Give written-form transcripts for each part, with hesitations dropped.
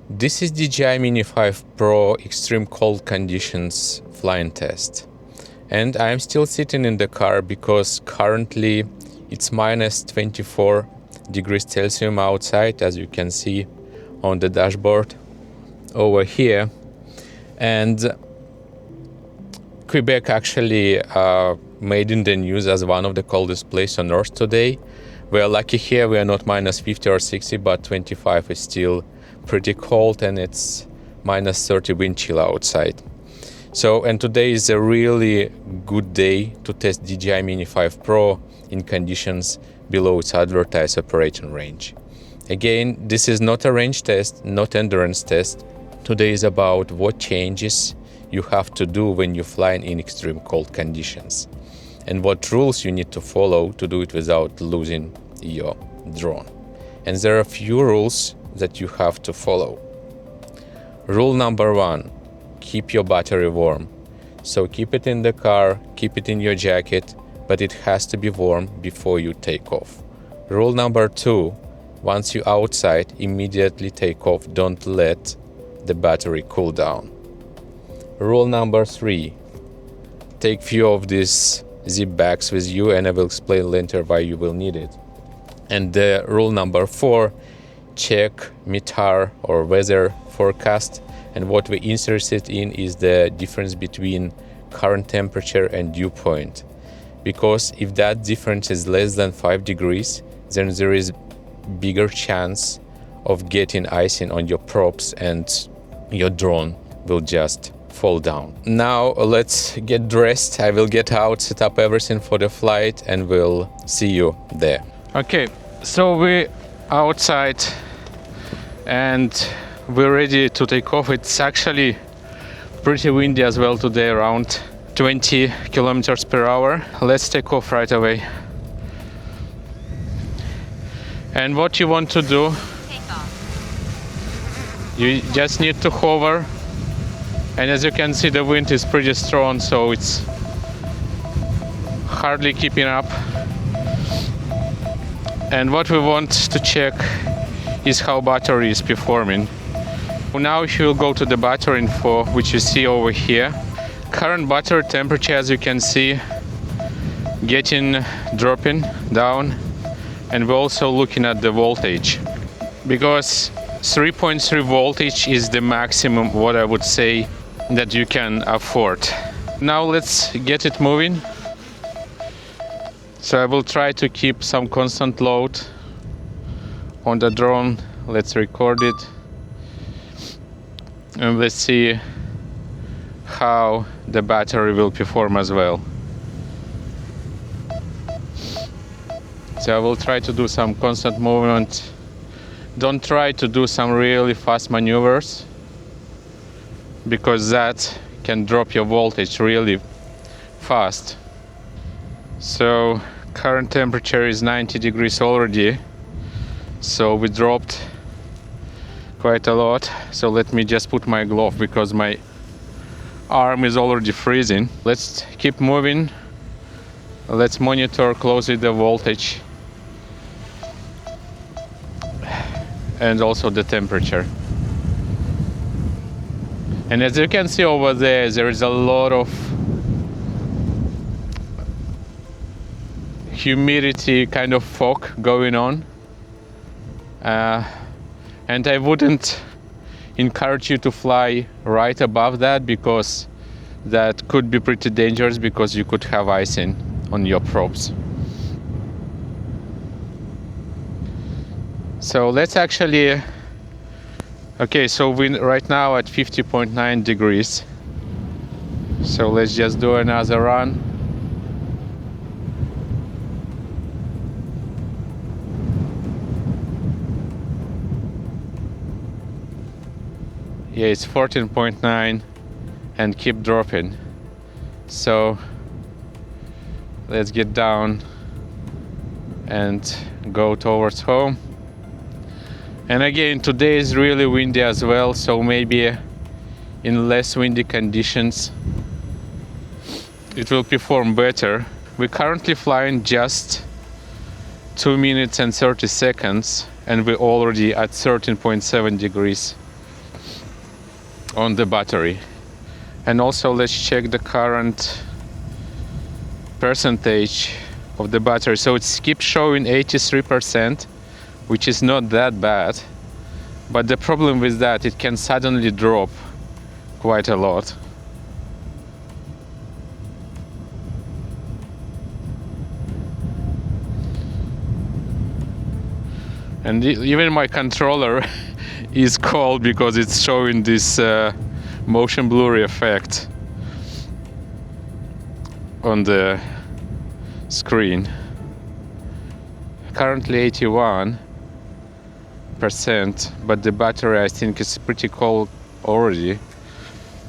This is DJI Mini 5 Pro extreme cold conditions flying test. And I'm still sitting in the car because currently it's minus 24 degrees Celsius outside, as you can see on the dashboard over here. And Quebec actually made in the news as one of the coldest places on Earth today. We are lucky here, we are not minus 50 or 60, but 25 is still pretty cold, and it's minus 30 wind chill outside. So, and today is a really good day to test DJI Mini 5 Pro in conditions below its advertised operating range. Again, this is not a range test, not endurance test. Today is about what changes you have to do when you fly in extreme cold conditions, and what rules you need to follow to do it without losing your drone. And there are a few rules that you have to follow. Rule number 1, keep your battery warm. So keep it in the car, keep it in your jacket, but it has to be warm before you take off. Rule number 2, once you're outside, immediately take off, don't let the battery cool down. Rule number 3, take few of these zip bags with you, and I will explain later why you will need it. And rule number 4, check METAR or weather forecast, and what we're interested in is the difference between current temperature and dew point, because if that difference is less than 5 degrees, then there is bigger chance of getting icing on your props and your drone will just fall down. Now let's get dressed. I will get out, set up everything for the flight, and we'll see you there. Okay, so we're outside and we're ready to take off. It's actually pretty windy as well today, around 20 kilometers per hour. Let's take off right away. And what you want to do, you just need to hover. And as you can see, the wind is pretty strong, so it's hardly keeping up. And what we want to check is how battery is performing. Now if you go to the battery info, which you see over here, current battery temperature, as you can see, dropping down. And we're also looking at the voltage, because 3.3 voltage is the maximum, what I would say, that you can afford. Now let's get it moving. So I will try to keep some constant load on the drone. Let's record it and let's see how the battery will perform as well. So I will try to do some constant movement. Don't try to do some really fast maneuvers, because that can drop your voltage really fast. So current temperature is 90 degrees already, so we dropped quite a lot. So let me just put my glove, because my arm is already freezing. Let's keep moving. Let's monitor closely the voltage and also the temperature. And as you can see over there, there is a lot of humidity, kind of fog going on. And I wouldn't encourage you to fly right above that, because that could be pretty dangerous, because you could have icing on your props. So let's actually, okay, so we're right now at 50.9 degrees. So let's just do another run. Yeah, it's 14.9 and keep dropping. So let's get down and go towards home. And again, today is really windy as well, so maybe in less windy conditions it will perform better. We're currently flying just 2 minutes and 30 seconds, and we're already at 13.7 degrees on the battery. And also let's check the current percentage of the battery. So it keeps showing 83%, which is not that bad. But the problem with that, it can suddenly drop quite a lot. And even my controller is cold because it's showing this motion blurry effect on the screen. Currently 81%, but the battery I think is pretty cold already.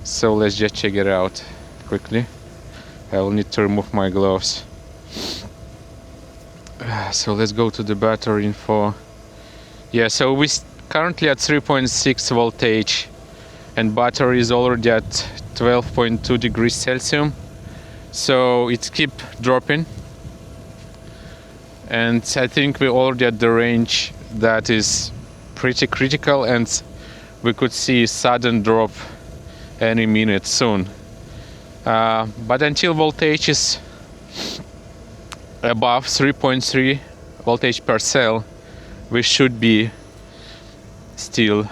So let's just check it out quickly. I will need to remove my gloves. So let's go to the battery info. Yeah, so we're currently at 3.6 voltage and battery is already at 12.2 degrees Celsius. So it keep dropping. And I think we're already at the range that is pretty critical, and we could see a sudden drop any minute soon. But until voltage is above 3.3 voltage per cell, we should be still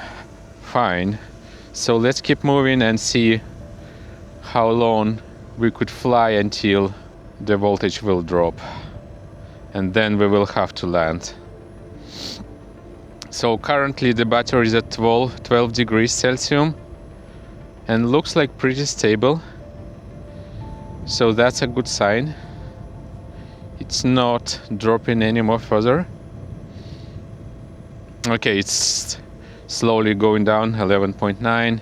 fine. So let's keep moving and see how long we could fly until the voltage will drop, and then we will have to land. So currently the battery is at 12 degrees Celsius and looks like pretty stable. So that's a good sign. It's not dropping any more further. Okay, it's slowly going down, 11.9.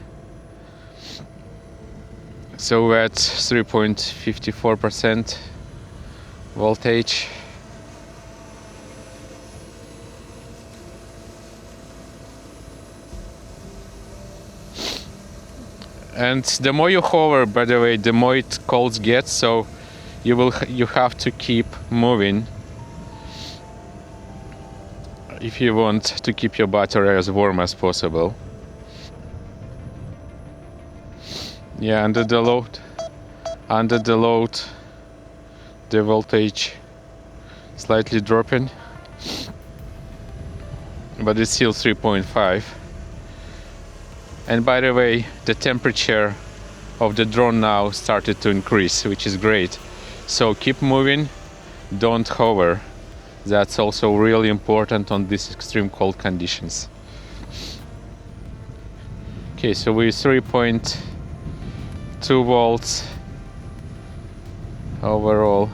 So we're at 3.54% voltage. And the more you hover, by the way, the more it cold gets, so you have to keep moving if you want to keep your battery as warm as possible. Yeah, under the load, the voltage slightly dropping, but it's still 3.5. And by the way, the temperature of the drone now started to increase, which is great. So keep moving, don't hover. That's also really important on these extreme cold conditions. Okay, so we're 3.2 volts overall.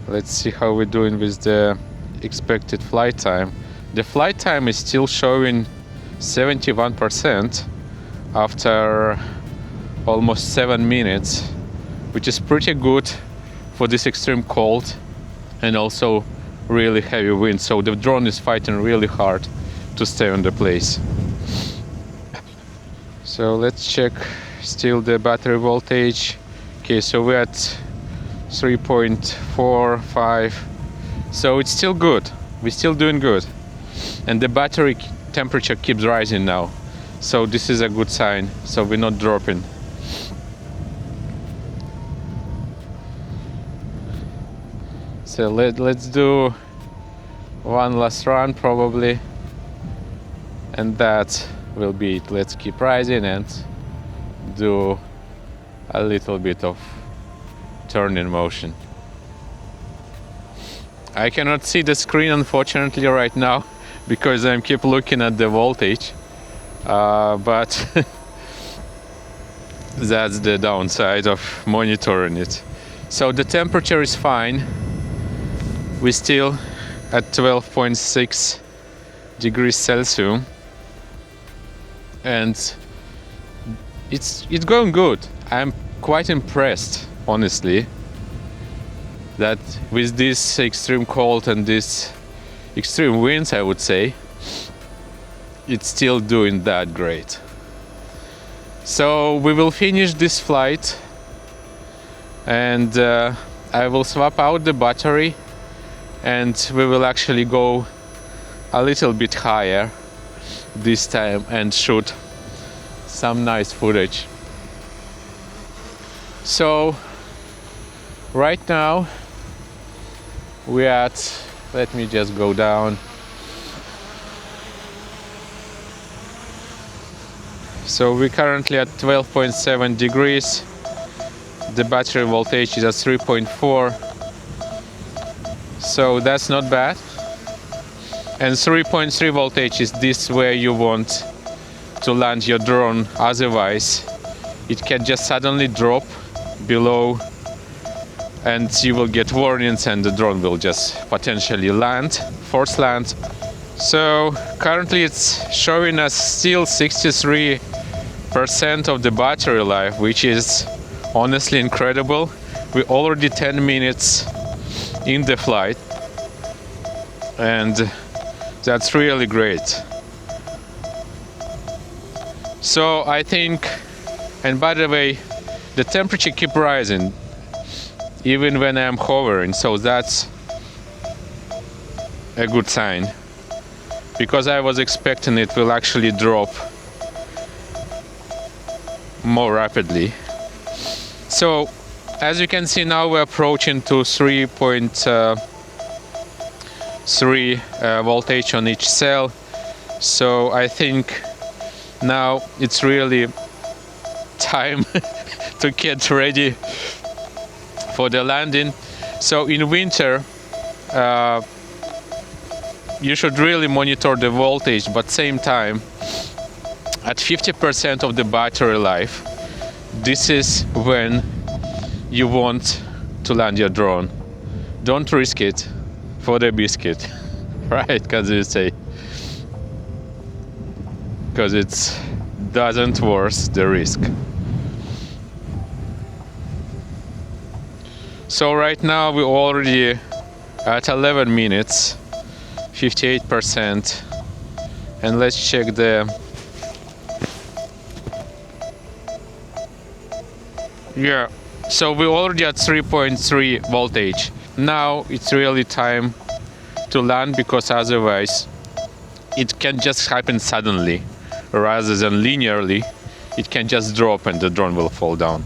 Let's see how we're doing with the expected flight time. The flight time is still showing 71% after almost 7 minutes, which is pretty good for this extreme cold and also really heavy wind. So the drone is fighting really hard to stay on the place. So let's check still the battery voltage. Okay, so we're at 3.45. So it's still good. We're still doing good. And the battery temperature keeps rising now. So this is a good sign. So we're not dropping. So let's do one last run probably. And that will be it. Let's keep rising and do a little bit of turning motion. I cannot see the screen unfortunately right now because I keep looking at the voltage, but that's the downside of monitoring it. So the temperature is fine. We're still at 12.6 degrees Celsius, and it's going good. I'm quite impressed, honestly, that with this extreme cold and this extreme winds, I would say, it's still doing that great. So we will finish this flight and I will swap out the battery and we will actually go a little bit higher this time and shoot some nice footage. So right now we're at, let me just go down. So we're currently at 12.7 degrees. The battery voltage is at 3.4. So that's not bad. And 3.3 voltage is this where you want to land your drone. Otherwise, it can just suddenly drop below and you will get warnings and the drone will just potentially land, force land. So currently it's showing us still 63% of the battery life, which is honestly incredible. We're already 10 minutes in the flight, and that's really great. So I think, and by the way, the temperature keep rising even when I'm hovering, so that's a good sign, because I was expecting it will actually drop more rapidly. So as you can see, now we're approaching to 3.3 voltage on each cell. So I think now it's really time to get ready for the landing. So in winter you should really monitor the voltage, but same time at 50% of the battery life, this is when you want to land your drone. Don't risk it for the biscuit, right? Because you say, because it doesn't worth the risk. So right now we're already at 11 minutes, 58%, and let's check the. Yeah, so we're already at 3.3 voltage. Now it's really time to land, because otherwise it can just happen suddenly rather than linearly. It can just drop and the drone will fall down.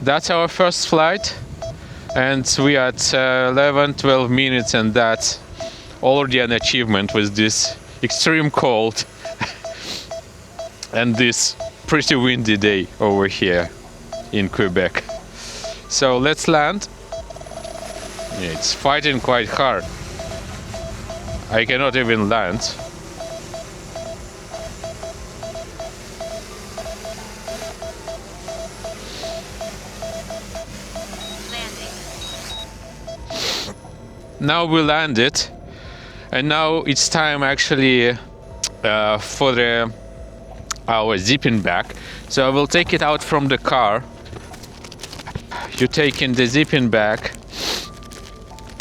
That's our first flight, and we are at 11-12 minutes, and that's already an achievement with this extreme cold and this pretty windy day over here in Quebec. So let's land. Yeah, it's fighting quite hard. I cannot even land. Landing. Now we landed, and now it's time actually for our zipping bag. So I will take it out from the car. You take in the zipping bag,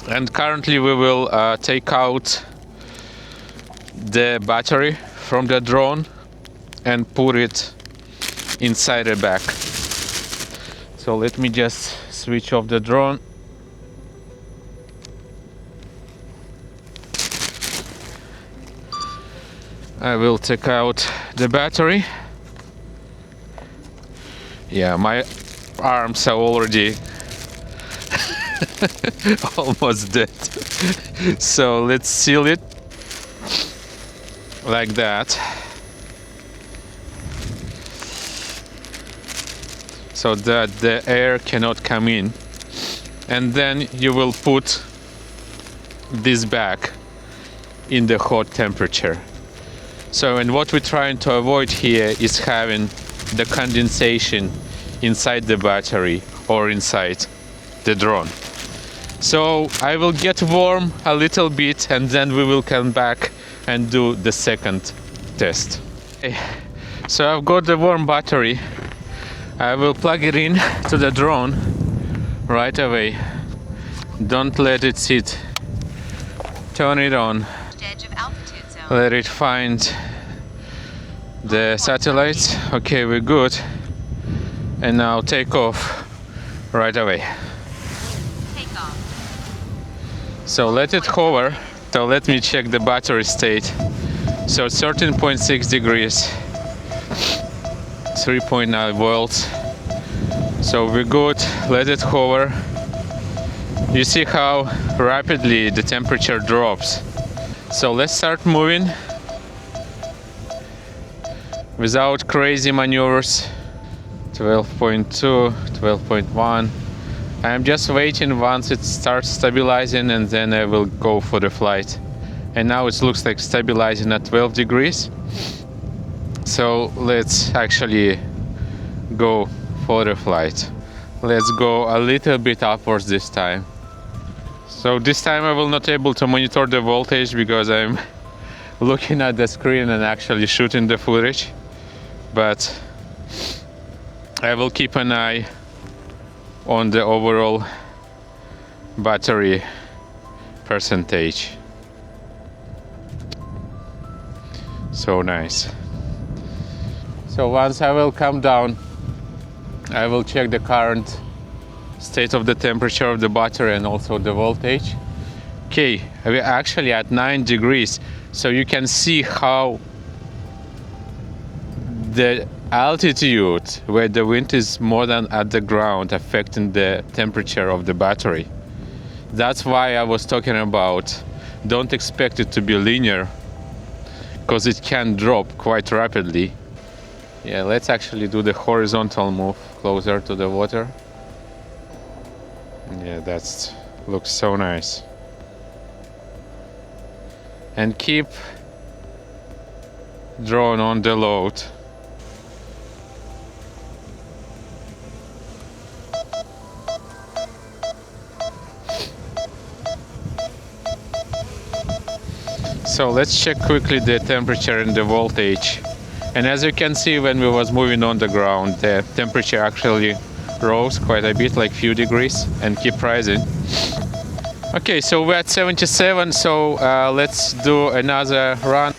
and currently we will take out the battery from the drone and put it inside the bag. So let me just switch off the drone. I will take out the battery. Yeah, my arms are already almost dead. So let's seal it like that, so that the air cannot come in, and then you will put this bag in the hot temperature. So, and what we're trying to avoid here is having the condensation inside the battery or inside the drone. So I will get warm a little bit, and then we will come back and do the second test. Okay. So I've got the warm battery. I will plug it in to the drone right away. Don't let it sit. Turn it on. Edge of altitude zone. Let it find the satellites. Okay, we're good. And now take off right away. Take off. So let it hover. So let me check the battery state. So 13.6 degrees. 3.9 volts. So we're good. Let it hover. You see how rapidly the temperature drops. So let's start moving without crazy maneuvers. 12.2, 12.1. I'm just waiting once it starts stabilizing, and then I will go for the flight. And now it looks like stabilizing at 12 degrees. So let's actually go for the flight. Let's go a little bit upwards this time. So this time I will not able to monitor the voltage because I'm looking at the screen and actually shooting the footage. But I will keep an eye on the overall battery percentage. So nice. So once I will come down, I will check the current state of the temperature of the battery and also the voltage. Okay, we're actually at 9 degrees, so you can see how the altitude where the wind is more than at the ground affecting the temperature of the battery. That's why I was talking about don't expect it to be linear, because it can drop quite rapidly. Yeah, let's actually do the horizontal move closer to the water. Yeah, that looks so nice. And keep drone on the load. So let's check quickly the temperature and the voltage. And as you can see, when we was moving on the ground, the temperature actually rose quite a bit, like few degrees, and keep rising. Okay, so we're at 77, so let's do another run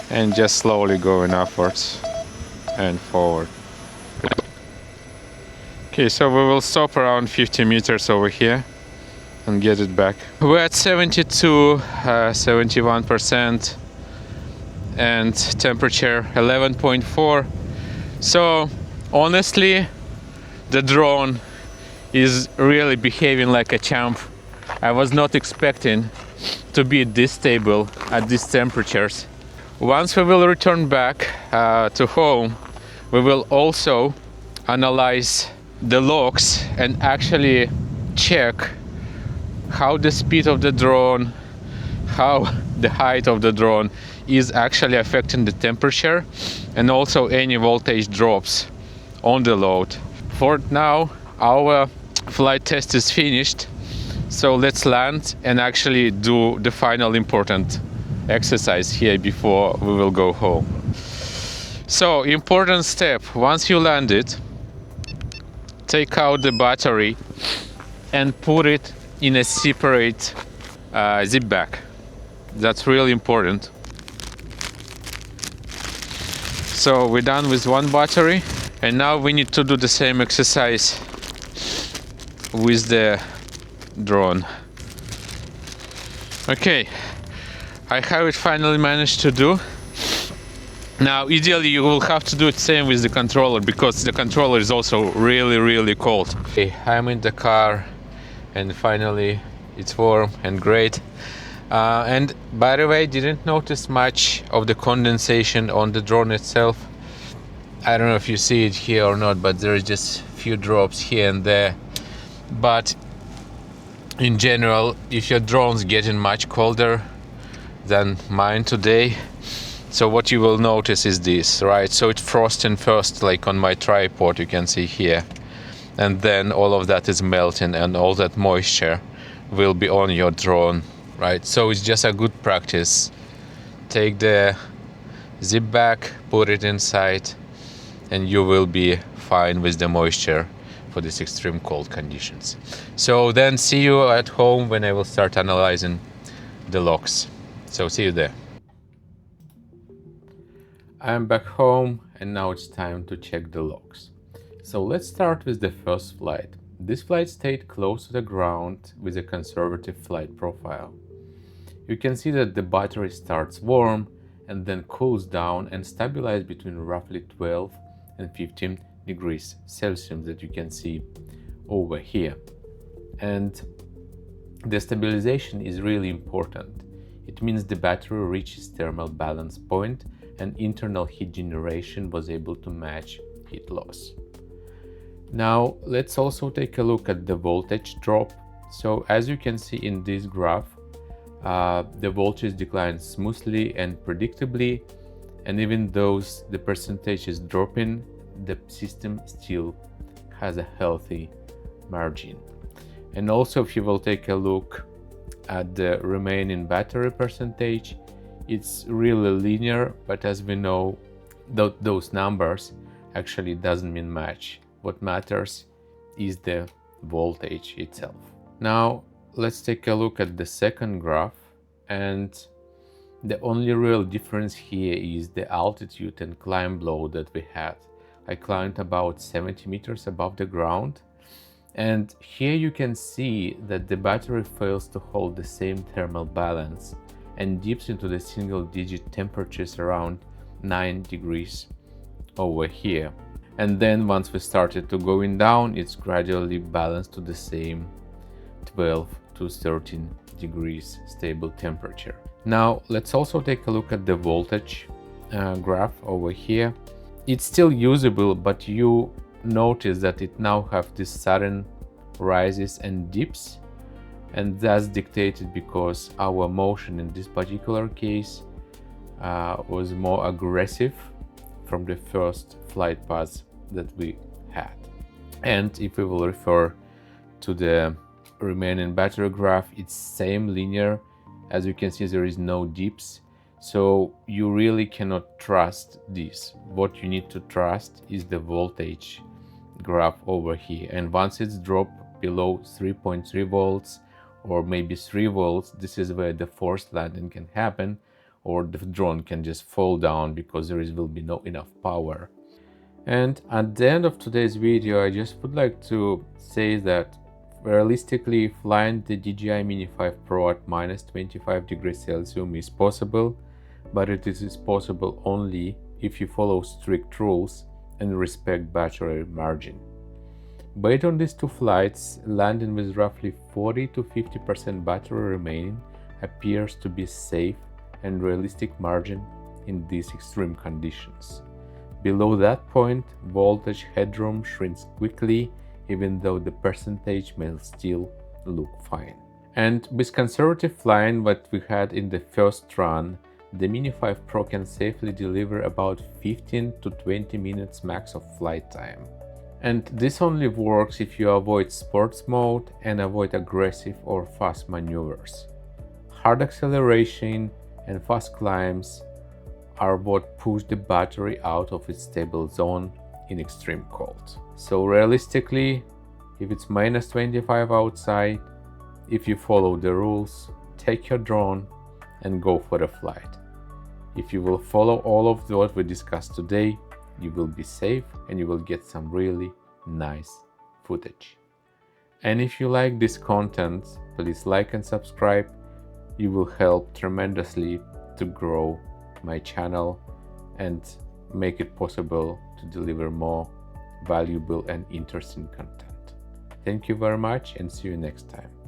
and just slowly going upwards and forward. Okay, so we will stop around 50 meters over here and get it back. We're at 72, 71%, and temperature 11.4. So honestly, the drone is really behaving like a champ. I was not expecting to be this stable at these temperatures. Once we will return back to home, we will also analyze the logs and actually check how the speed of the drone, how the height of the drone is actually affecting the temperature, and also any voltage drops on the load. For now, our flight test is finished, so let's land and actually do the final important exercise here before we will go home. So, important step, once you land it, take out the battery and put it in a separate zip bag. That's really important. So we're done with one battery, and now we need to do the same exercise with the drone. Okay, I have it finally managed to do. Now ideally you will have to do it same with the controller, because the controller is also really cold. Okay, I'm in the car and finally it's warm and great. And by the way, didn't notice much of the condensation on the drone itself. I don't know if you see it here or not, but there is just few drops here and there. But in general, if your drone's getting much colder than mine today, so what you will notice is this, right? So it's frosting first, like on my tripod, you can see here. And then all of that is melting and all that moisture will be on your drone. Right, so it's just a good practice. Take the zip bag, put it inside, and you will be fine with the moisture for these extreme cold conditions. So then see you at home when I will start analyzing the logs. So see you there. I'm back home and now it's time to check the logs. So let's start with the first flight. This flight stayed close to the ground with a conservative flight profile. You can see that the battery starts warm and then cools down and stabilizes between roughly 12 and 15 degrees Celsius that you can see over here. And the stabilization is really important. It means the battery reaches thermal balance point and internal heat generation was able to match heat loss. Now let's also take a look at the voltage drop. So as you can see in this graph, the voltage declines smoothly and predictably, and even though the percentage is dropping, the system still has a healthy margin. And also, if you will take a look at the remaining battery percentage, it's really linear, but as we know, those numbers actually doesn't mean much. What matters is the voltage itself. Now let's take a look at the second graph, and the only real difference here is the altitude and climb load that we had. I climbed about 70 meters above the ground, and here you can see that the battery fails to hold the same thermal balance and dips into the single digit temperatures around 9 degrees over here. And then once we started to going down, it's gradually balanced to the same 12 to 13 degrees stable temperature. Now let's also take a look at the voltage graph over here. It's still usable, but you notice that it now have these sudden rises and dips, and that's dictated because our motion in this particular case was more aggressive from the first flight path that we had. And if we will refer to the remaining battery graph, it's same linear. As you can see, there is no dips, so you really cannot trust this. What you need to trust is the voltage graph over here, and once it's dropped below 3.3 volts or maybe 3 volts, this is where the forced landing can happen, or the drone can just fall down because will be no enough power. And at the end of today's video, I just would like to say that realistically, flying the DJI Mini 5 Pro at minus 25 degrees Celsius is possible, but it is possible only if you follow strict rules and respect battery margin. Based on these two flights, landing with roughly 40 to 50% battery remaining appears to be safe and realistic margin in these extreme conditions. Below that point, voltage headroom shrinks quickly, even though the percentage may still look fine. And with conservative flying what we had in the first run, the Mini 5 Pro can safely deliver about 15 to 20 minutes max of flight time. And this only works if you avoid sports mode and avoid aggressive or fast maneuvers. Hard acceleration and fast climbs are what push the battery out of its stable zone in extreme cold. So realistically, if it's minus 25 outside, if you follow the rules, take your drone and go for the flight. If you will follow all of what we discussed today, you will be safe and you will get some really nice footage. And if you like this content, please like and subscribe. You will help tremendously to grow my channel and make it possible to deliver more valuable and interesting content. Thank you very much and see you next time.